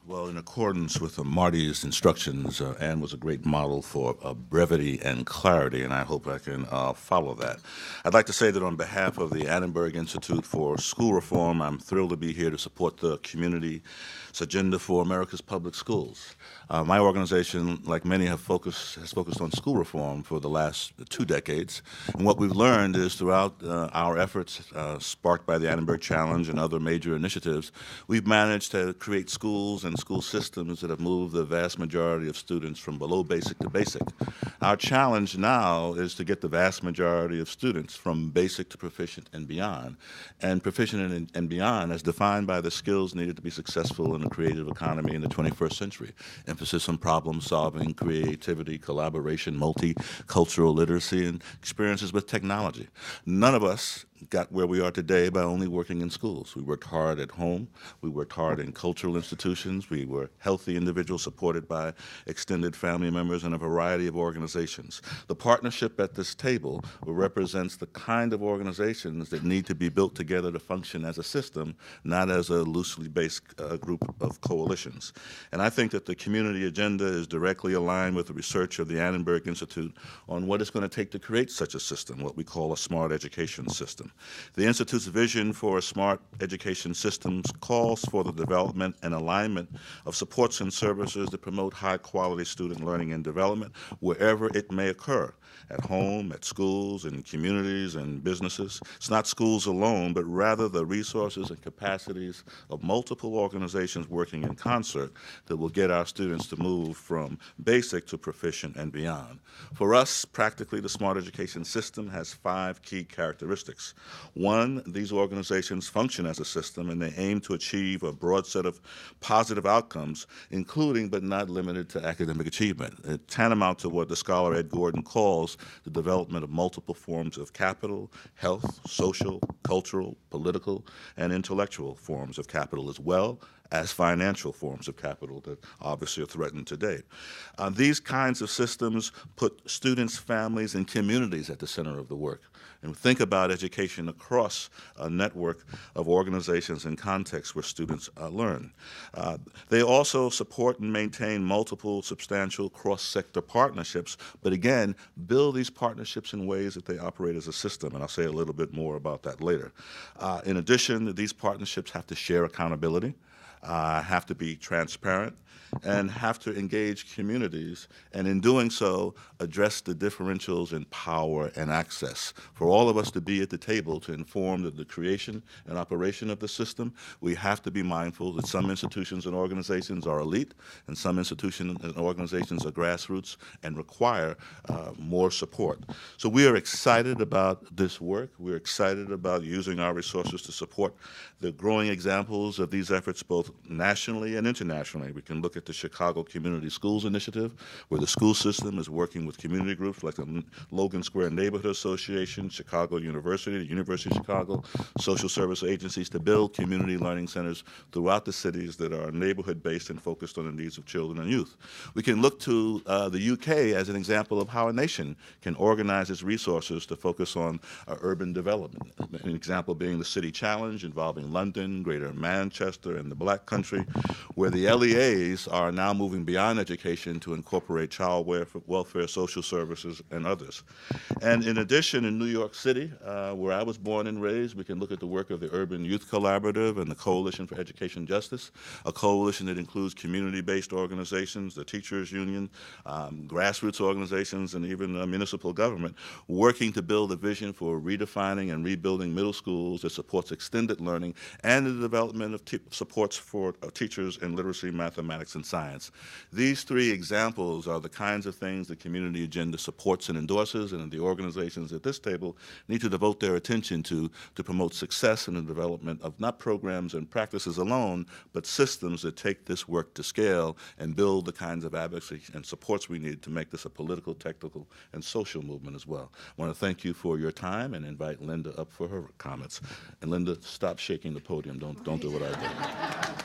Well, in accordance with Marty's instructions, Anne was a great model for brevity and clarity, and I hope I can follow that. I'd like to say that on behalf of the Annenberg Institute for School Reform, I'm thrilled to be here to support the community's agenda for America's public schools. My organization, like many, has focused on school reform for the last 2 decades, and what we've learned is throughout our efforts, sparked by the Annenberg Challenge and other major initiatives, we've managed to create schools and school systems that have moved the vast majority of students from below basic to basic. Our challenge now is to get the vast majority of students from basic to proficient and beyond. And proficient and beyond as defined by the skills needed to be successful in a creative economy in the 21st century. Emphasis on problem solving, creativity, collaboration, multicultural literacy, and experiences with technology. None of us got where we are today by only working in schools. We worked hard at home. We worked hard in cultural institutions. We were healthy individuals supported by extended family members and a variety of organizations. The partnership at this table represents the kind of organizations that need to be built together to function as a system, not as a loosely based group of coalitions. And I think that the community agenda is directly aligned with the research of the Annenberg Institute on what it's going to take to create such a system, what we call a smart education system. The Institute's vision for a smart education system calls for the development and alignment of supports and services that promote high-quality student learning and development wherever it may occur, at home, at schools, in communities, and businesses. It's not schools alone, but rather the resources and capacities of multiple organizations working in concert that will get our students to move from basic to proficient and beyond. For us, practically, the smart education system has 5 key characteristics. One, these organizations function as a system and they aim to achieve a broad set of positive outcomes, including but not limited to academic achievement, tantamount to what the scholar Ed Gordon calls the development of multiple forms of capital, health, social, cultural, political, and intellectual forms of capital, as well as financial forms of capital that obviously are threatened today. These kinds of systems put students, families, and communities at the center of the work. And think about education across a network of organizations and contexts where students learn. They also support and maintain multiple substantial cross-sector partnerships, but again, build these partnerships in ways that they operate as a system, and I'll say a little bit more about that later. In addition, these partnerships have to share accountability, have to be transparent, and have to engage communities, and in doing so, address the differentials in power and access. For all of us to be at the table to inform the creation and operation of the system, we have to be mindful that some institutions and organizations are elite, and some institutions and organizations are grassroots and require more support. So we are excited about this work. We're excited about using our resources to support the growing examples of these efforts both nationally and internationally. We can look at the Chicago Community Schools Initiative, where the school system is working with community groups like the Logan Square Neighborhood Association, Chicago University, the University of Chicago, social service agencies to build community learning centers throughout the cities that are neighborhood-based and focused on the needs of children and youth. We can look to the UK as an example of how a nation can organize its resources to focus on urban development. An example being the City Challenge involving London, Greater Manchester, and the Black Country, where the LEAs are now moving beyond education to incorporate child welfare, social services, and others. And in addition, in New York City, where I was born and raised, we can look at the work of the Urban Youth Collaborative and the Coalition for Education Justice, a coalition that includes community-based organizations, the teachers union, grassroots organizations, and even municipal government, working to build a vision for redefining and rebuilding middle schools that supports extended learning and the development of supports for teachers in literacy, mathematics, and science. These 3 examples are the kinds of things the community agenda supports and endorses, and the organizations at this table need to devote their attention to promote success in the development of not programs and practices alone, but systems that take this work to scale and build the kinds of advocacy and supports we need to make this a political, technical, and social movement as well. I want to thank you for your time and invite Linda up for her comments. And Linda, stop shaking the podium. Don't do what I did.